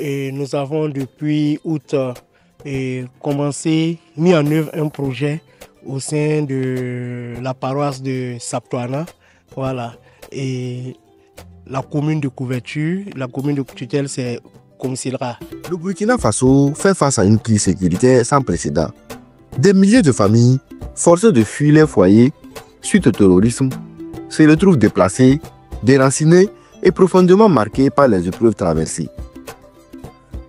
Et nous avons depuis août mis en œuvre un projet au sein de la paroisse de Saptoana. Voilà. Et la commune de couverture, la commune de tutelle, c'est Komsilra. Le Burkina Faso fait face à une crise sécuritaire sans précédent. Des milliers de familles, forcées de fuir les foyers suite au terrorisme, se retrouvent déplacées, déracinées et profondément marquées par les épreuves traversées.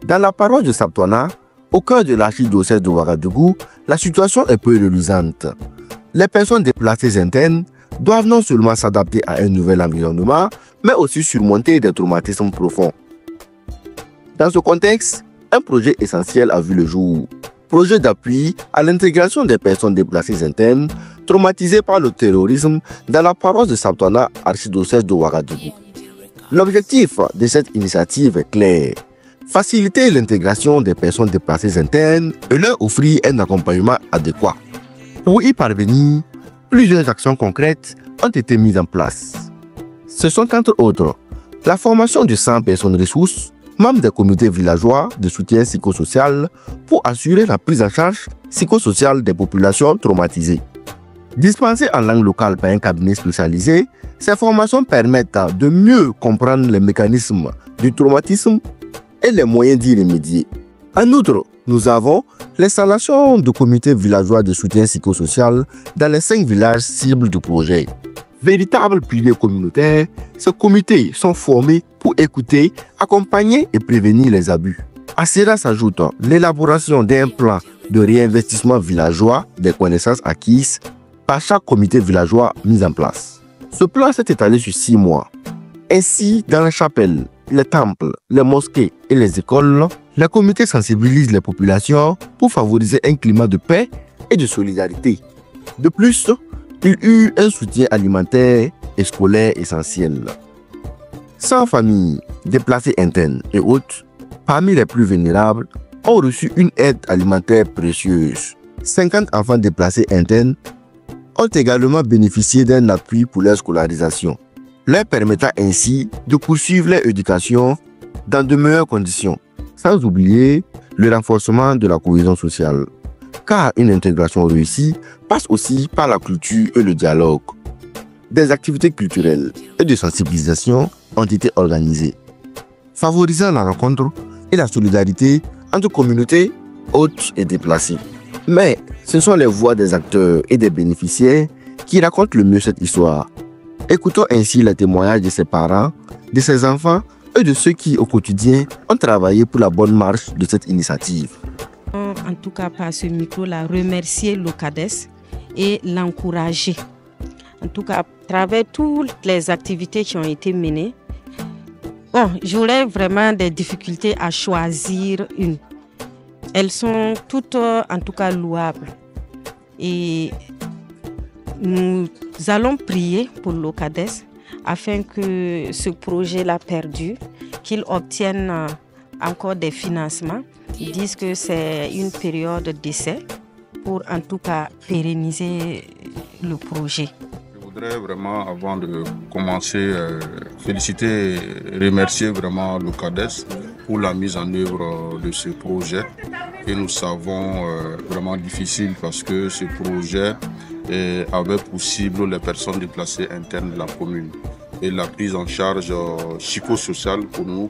Dans la paroisse de Saptoana, au cœur de l'archidiocèse de Ouagadougou, la situation est peu reluisante. Les personnes déplacées internes doivent non seulement s'adapter à un nouvel environnement, mais aussi surmonter des traumatismes profonds. Dans ce contexte, un projet essentiel a vu le jour. Projet d'appui à l'intégration des personnes déplacées internes traumatisées par le terrorisme dans la paroisse de Saptoana, archidiocèse de Ouagadougou. L'objectif de cette initiative est clair: faciliter l'intégration des personnes déplacées internes et leur offrir un accompagnement adéquat. Pour y parvenir, plusieurs actions concrètes ont été mises en place. Ce sont entre autres la formation de 100 personnes ressources, membres des comités villageois de soutien psychosocial pour assurer la prise en charge psychosociale des populations traumatisées. Dispensées en langue locale par un cabinet spécialisé, ces formations permettent de mieux comprendre les mécanismes du traumatisme et les moyens d'y remédier. En outre, nous avons l'installation de comités villageois de soutien psychosocial dans les 5 villages cibles du projet. Véritables piliers communautaires, ces comités sont formés pour écouter, accompagner et prévenir les abus. À cela s'ajoute l'élaboration d'un plan de réinvestissement villageois des connaissances acquises par chaque comité villageois mis en place. Ce plan s'est étalé sur 6 mois. Ainsi, dans les chapelles, les temples, les mosquées et les écoles, les comités sensibilisent les populations pour favoriser un climat de paix et de solidarité. De plus, il eut un soutien alimentaire et scolaire essentiel. 100 familles déplacées internes et autres, parmi les plus vulnérables, ont reçu une aide alimentaire précieuse. 50 enfants déplacés internes ont également bénéficié d'un appui pour leur scolarisation, leur permettant ainsi de poursuivre leur éducation dans de meilleures conditions, sans oublier le renforcement de la cohésion sociale. Car une intégration réussie passe aussi par la culture et le dialogue. Des activités culturelles et de sensibilisation ont été organisées, favorisant la rencontre et la solidarité entre communautés, hôtes et déplacés. Mais ce sont les voix des acteurs et des bénéficiaires qui racontent le mieux cette histoire. Écoutons ainsi les témoignages de ses parents, de ses enfants et de ceux qui, au quotidien, ont travaillé pour la bonne marche de cette initiative. En tout cas, par ce micro, la remercier l'OCADES et l'encourager. En tout cas, à travers toutes les activités qui ont été menées, j'aurais vraiment des difficultés à choisir une. Elles sont toutes, en tout cas, louables. Et nous allons prier pour l'OCADES afin que ce projet-là perdu, qu'il obtienne encore des financements. Ils disent que c'est une période d'essai pour en tout cas pérenniser le projet. Je voudrais vraiment, avant de commencer, féliciter et remercier vraiment l'OCADES pour la mise en œuvre de ce projet que nous savons vraiment difficile parce que ce projet avait pour cible les personnes déplacées internes de la commune. Et la prise en charge psychosociale pour nous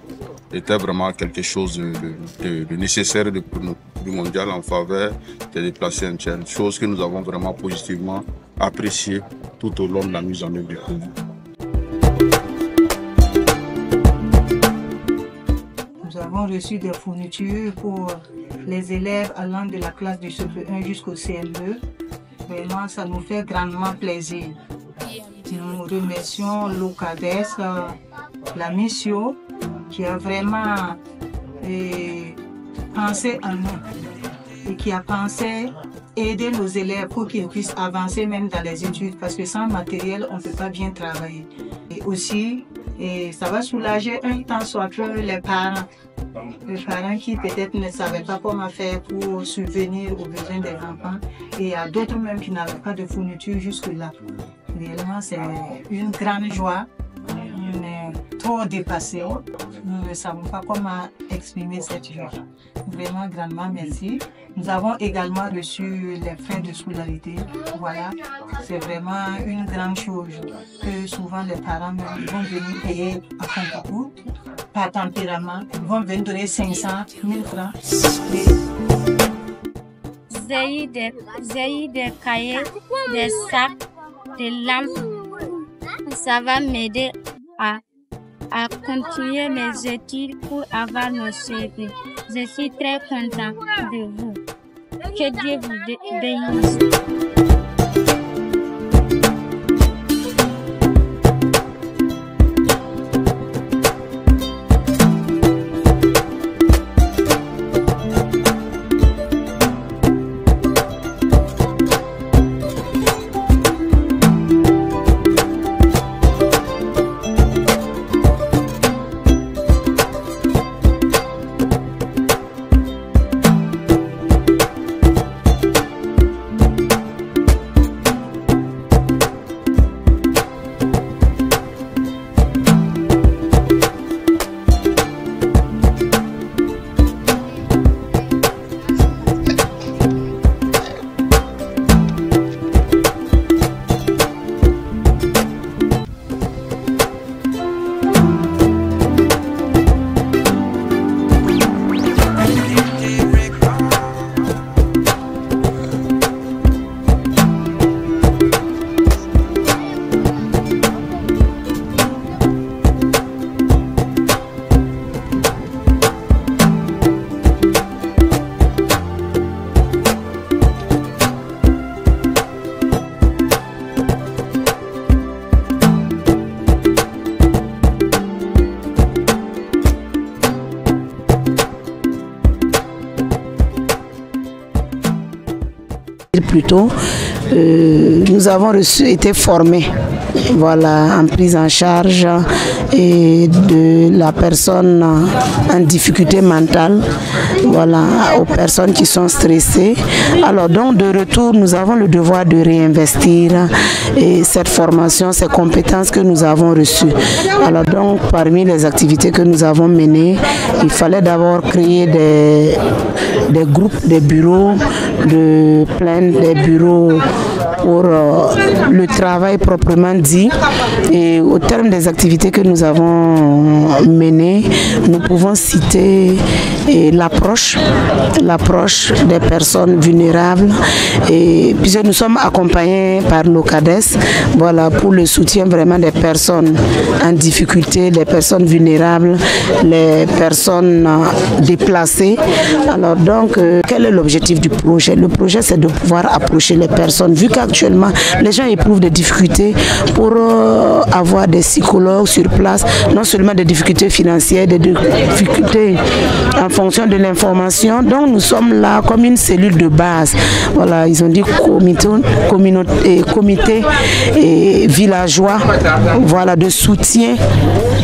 était vraiment quelque chose de nécessaire du mondial en faveur des déplacés internes, chose que nous avons vraiment positivement appréciée tout au long de la mise en œuvre du projet. Nous avons reçu des fournitures pour les élèves allant de la classe du CP1 jusqu'au CM2. Vraiment, ça nous fait grandement plaisir. Nous remercions l'OCADES, la mission qui a vraiment pensé en nous. et qui a pensé aider nos élèves pour qu'ils puissent avancer même dans les études, parce que sans matériel, on ne peut pas bien travailler. Et aussi, ça va soulager un temps soit que les parents qui peut-être ne savaient pas comment faire pour subvenir aux besoins des enfants, et il y a d'autres même qui n'avaient pas de fourniture jusque-là. Réellement, c'est une grande joie. On est trop dépassés. Nous ne savons pas comment exprimer cette joie. Vraiment, grandement merci. Nous avons également reçu les frais de scolarité. Voilà, c'est vraiment une grande chose que souvent les parents vont venir payer à compte par tempérament. Ils vont venir donner 500 000 francs. J'ai eu des cahiers, des sacs, des lampes. Ça va m'aider à continuer mes études pour avoir nos CV. Je suis très content de vous. Que Dieu vous bénisse. Plutôt, nous avons été formés, voilà, en prise en charge et de la personne en difficulté mentale, voilà, aux personnes qui sont stressées. Alors donc de retour, nous avons le devoir de réinvestir et cette formation, ces compétences que nous avons reçues. Alors donc parmi les activités que nous avons menées, il fallait d'abord créer des groupes, des bureaux de plainte, des bureaux pour le travail proprement dit. Et au terme des activités que nous avons menées, nous pouvons citer l'approche des personnes vulnérables. Et puisque nous sommes accompagnés par l'OCADES, voilà, pour le soutien vraiment des personnes en difficulté, les personnes vulnérables, les personnes déplacées. Alors donc, quel est l'objectif du projet? Le projet, c'est de pouvoir approcher les personnes, vu qu'actuellement, les gens éprouvent des difficultés pour avoir des psychologues sur place, non seulement des difficultés financières, des difficultés en fonction de l'information. Donc nous sommes là comme une cellule de base. Voilà, ils ont dit comité et villageois, voilà, de soutien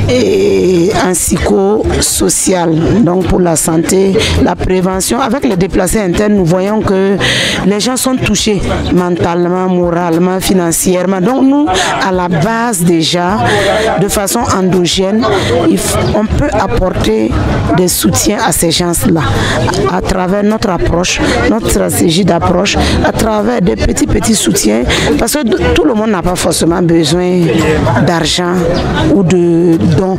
et en psychosocial, donc pour la santé, la prévention. Avec les déplacés internes, nous voyons que les gens sont touchés mentalement, moralement, financièrement. Donc nous, à la base déjà, de façon endogène, on peut apporter des soutiens à ces gens-là à travers notre approche, notre stratégie d'approche, à travers des petits soutiens, parce que tout le monde n'a pas forcément besoin d'argent ou de dons.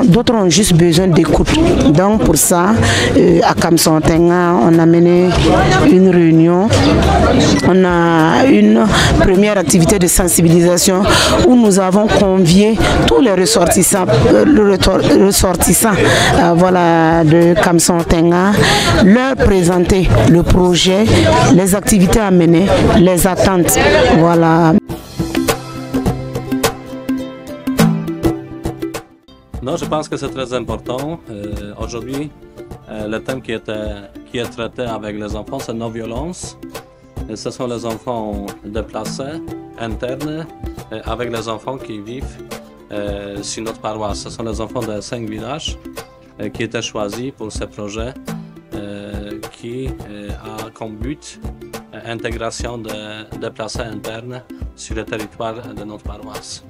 D'autres ont juste besoin d'écoute. Donc pour ça, à Kamsontenga, on a mené une réunion. On a une première activité de sensibilisation où nous avons convié tous les ressortissants, voilà, de Kamsontenga, leur présenter le projet, les activités à mener, les attentes. Voilà. Non, je pense que c'est très important. Aujourd'hui, Le thème qui est traité avec les enfants, c'est non-violence. Ce sont les enfants déplacés, internes, avec les enfants qui vivent sur notre paroisse. Ce sont les enfants de 5 villages qui étaient choisis pour ce projet qui a comme but l'intégration de déplacés internes sur le territoire de notre paroisse.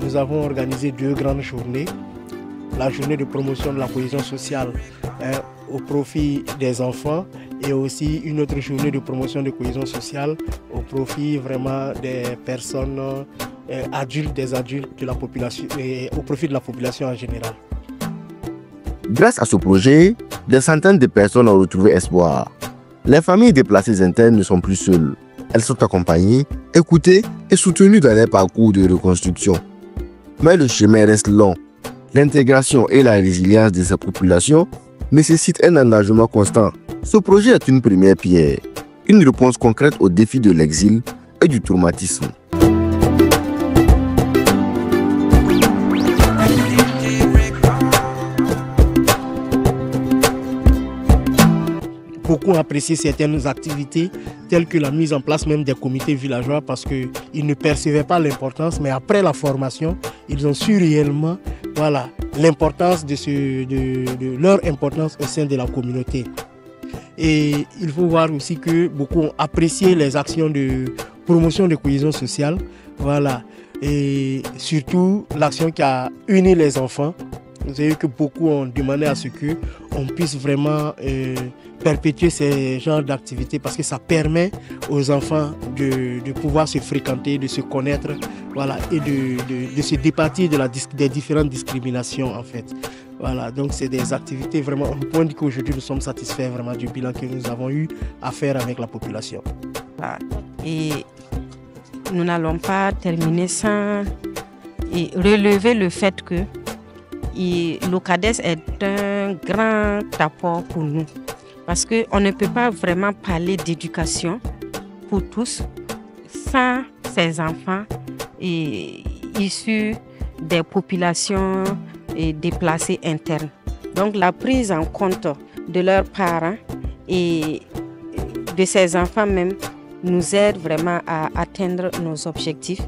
Nous avons organisé 2 grandes journées. La journée de promotion de la cohésion sociale au profit des enfants et aussi une autre journée de promotion de cohésion sociale au profit vraiment des personnes adultes, des adultes de la population et au profit de la population en général. Grâce à ce projet, des centaines de personnes ont retrouvé espoir. Les familles déplacées internes ne sont plus seules. Elles sont accompagnées, écoutées et soutenues dans leur parcours de reconstruction. Mais le chemin reste long. L'intégration et la résilience de ces populations nécessitent un engagement constant. Ce projet est une première pierre, une réponse concrète aux défis de l'exil et du traumatisme. Beaucoup ont apprécié certaines activités telles que la mise en place même des comités villageois parce qu'ils ne percevaient pas l'importance, mais après la formation, ils ont su réellement l'importance de leur importance au sein de la communauté. Et il faut voir aussi que beaucoup ont apprécié les actions de promotion de cohésion sociale, et surtout l'action qui a uni les enfants. Vous avez vu que beaucoup ont demandé à ce qu'on puisse vraiment perpétuer ces genres d'activités parce que ça permet aux enfants de pouvoir se fréquenter, de se connaître, et de se départir des différentes discriminations en fait. Donc c'est des activités vraiment, on peut dire qu'aujourd'hui nous sommes satisfaits vraiment du bilan que nous avons eu à faire avec la population. Et nous n'allons pas terminer sans relever le fait que l'OCADES est un grand apport pour nous parce qu'on ne peut pas vraiment parler d'éducation pour tous sans ces enfants issus des populations déplacées internes. Donc la prise en compte de leurs parents et de ces enfants même nous aide vraiment à atteindre nos objectifs.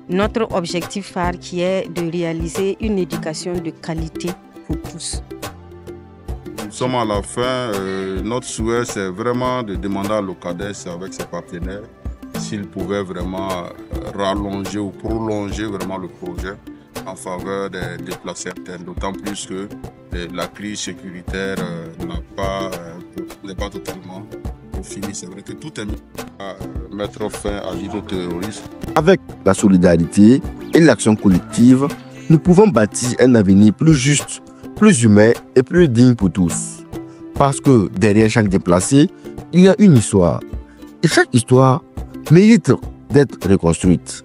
Notre objectif phare qui est de réaliser une éducation de qualité pour tous. Nous sommes à la fin. Notre souhait, c'est vraiment de demander à l'OCADES avec ses partenaires s'ils pouvaient vraiment rallonger ou prolonger vraiment le projet en faveur des déplacés internes. D'autant plus que la crise sécuritaire n'est pas totalement finie. C'est vrai que tout est mis à mettre fin à l'hydroterrorisme. Avec la solidarité et l'action collective, nous pouvons bâtir un avenir plus juste, plus humain et plus digne pour tous. Parce que derrière chaque déplacé, il y a une histoire. Et chaque histoire mérite d'être reconstruite.